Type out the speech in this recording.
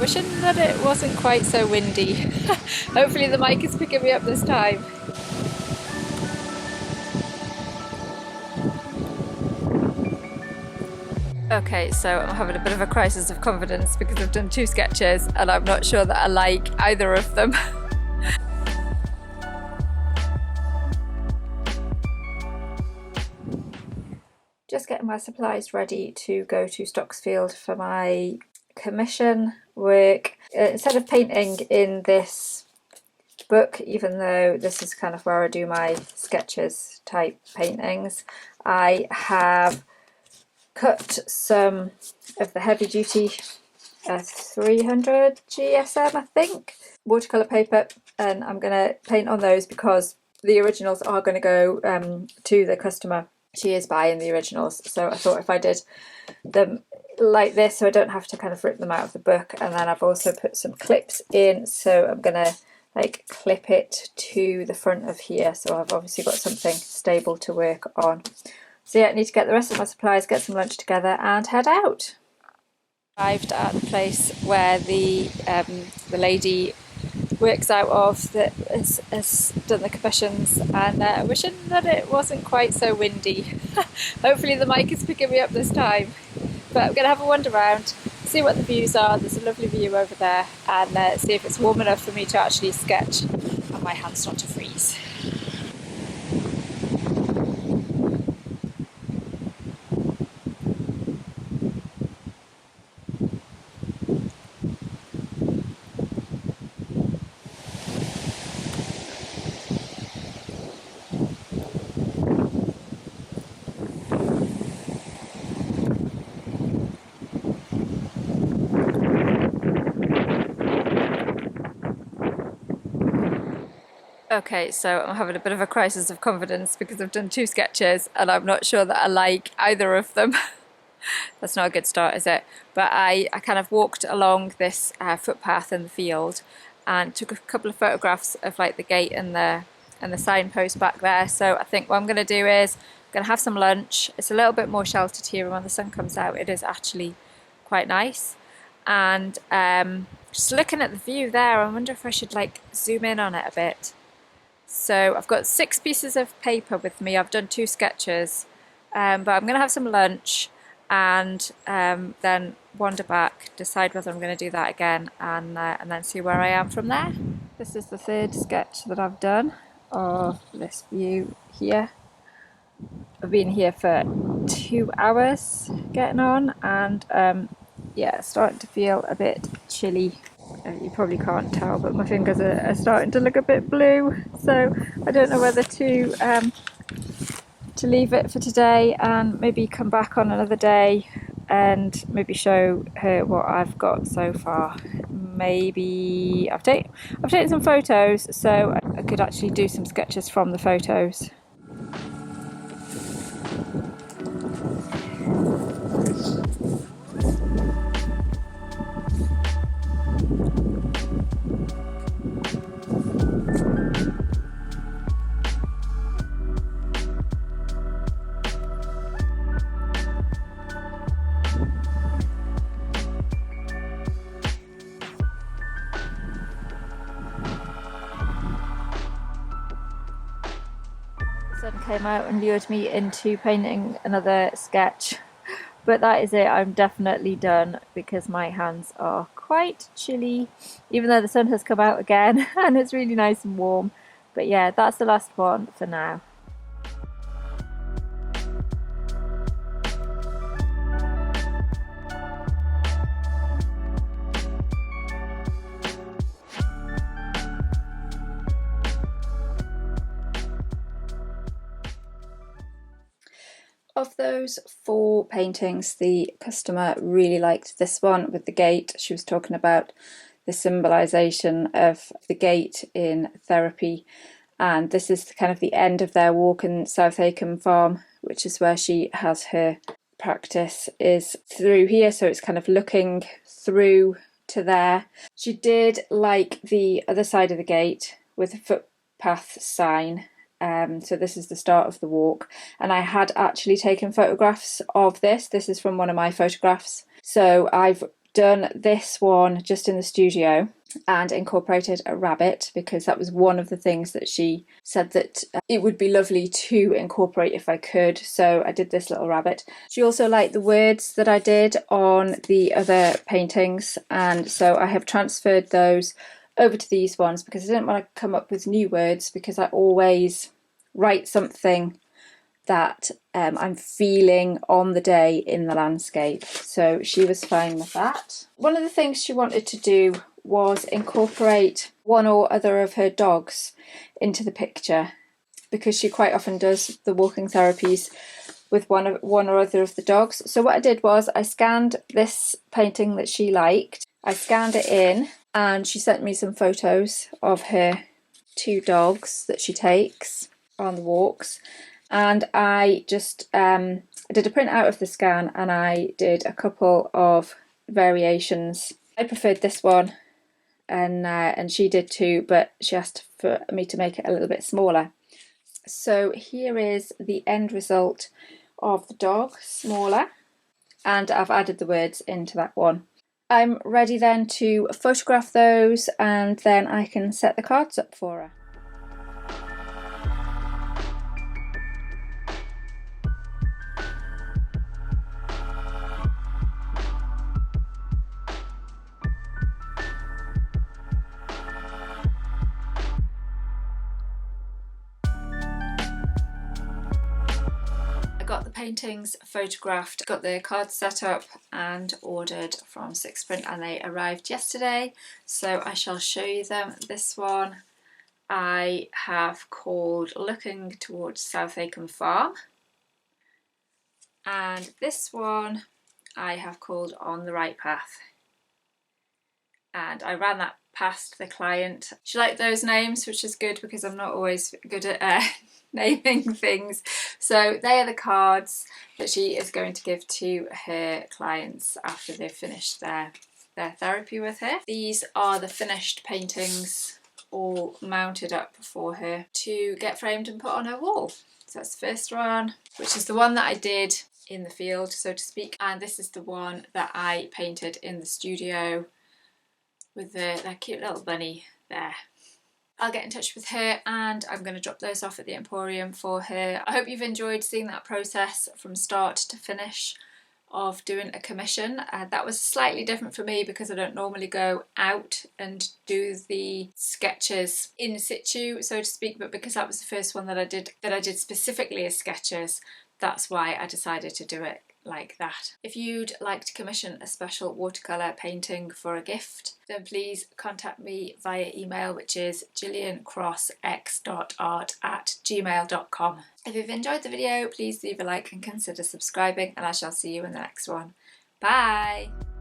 Wishing that it wasn't quite so windy. Hopefully the mic is picking me up this time. Okay, so I'm having a bit of a crisis of confidence because I've done 2 sketches and I'm not sure that I like either of them. Just getting my supplies ready to go to Stocksfield for my commission work. Instead of painting in this book, even though this is kind of where I do my sketches type paintings, I have cut some of the heavy duty 300 GSM, I think, watercolour paper, and I'm going to paint on those because the originals are going to go to the customer. She is buying the originals, so I thought if I did them like this so I don't have to kind of rip them out of the book. And then I've also put some clips in, so I'm going to like clip it to the front of here, so I've obviously got something stable to work on. So yeah, I need to get the rest of my supplies, get some lunch together and head out. Arrived at the place where the lady works out of that has done the commissions, and wishing that it wasn't quite so windy. Hopefully the mic is picking me up this time. But I'm going to have a wander around, see what the views are. There's a lovely view over there, and see if it's warm enough for me to actually sketch and my hands not to freeze. Okay, so I'm having a bit of a crisis of confidence because I've done 2 sketches and I'm not sure that I like either of them. That's not a good start, is it? But I kind of walked along this footpath in the field and took a couple of photographs of like the gate and the signpost back there. So I think what I'm going to do is I'm going to have some lunch. It's a little bit more sheltered here, and when the sun comes out it is actually quite nice. And just looking at the view there, I wonder if I should like zoom in on it a bit. So I've got 6 pieces of paper with me. I've done 2 sketches, but I'm going to have some lunch and then wander back, decide whether I'm going to do that again, and then see where I am from there. This is the 3rd sketch that I've done of this view here. I've been here for 2 hours getting on, and yeah, starting to feel a bit chilly. You probably can't tell, but my fingers are starting to look a bit blue, so I don't know whether to leave it for today and maybe come back on another day and maybe show her what I've got so far. Maybe I've taken some photos, so I could actually do some sketches from the photos. The sun came out and lured me into painting another sketch, but that is it. I'm definitely done because my hands are quite chilly, even though the sun has come out again and it's really nice and warm. But yeah, that's the last one for now. Of those 4 paintings, the customer really liked this one with the gate. She was talking about the symbolisation of the gate in therapy, and this is kind of the end of their walk in South Acomb Farm, which is where she has her practice, is through here, so it's kind of looking through to there. She did like the other side of the gate with a footpath sign. So this is the start of the walk, and I had actually taken photographs of this. This is from one of my photographs. So I've done this one just in the studio and incorporated a rabbit, because that was one of the things that she said that it would be lovely to incorporate if I could. So I did this little rabbit. She also liked the words that I did on the other paintings, and so I have transferred those over to these ones because I didn't want to come up with new words, because I always write something that I'm feeling on the day in the landscape. So she was fine with that. One of the things she wanted to do was incorporate one or other of her dogs into the picture, because she quite often does the walking therapies with one or other of the dogs. So what I did was I scanned this painting that she liked, I scanned it in, and she sent me some photos of her 2 dogs that she takes on the walks. And I just I did a print out of the scan, and I did a couple of variations. I preferred this one, and she did too, but she asked for me to make it a little bit smaller. So here is the end result of the dog, smaller, and I've added the words into that one. I'm ready then to photograph those, and then I can set the cards up for her. Got the paintings photographed, got the cards set up and ordered from Six Print, and they arrived yesterday, so I shall show you them. This one I have called Looking Towards South Acomb Farm, and this one I have called On the Right Path, and I ran that past the client. She liked those names, which is good because I'm not always good at naming things. So they are the cards that she is going to give to her clients after they've finished their therapy with her. These are the finished paintings, all mounted up for her to get framed and put on her wall. So that's the first one, which is the one that I did in the field, so to speak, and this is the one that I painted in the studio with that cute little bunny there. I'll get in touch with her and I'm going to drop those off at the Emporium for her. I hope you've enjoyed seeing that process from start to finish of doing a commission. That was slightly different for me because I don't normally go out and do the sketches in situ, so to speak, but because that was the first one that I did specifically as sketches, that's why I decided to do it like that. If you'd like to commission a special watercolour painting for a gift, then please contact me via email, which is gilliancrossx.art@gmail.com. If you've enjoyed the video, please leave a like and consider subscribing, and I shall see you in the next one. Bye!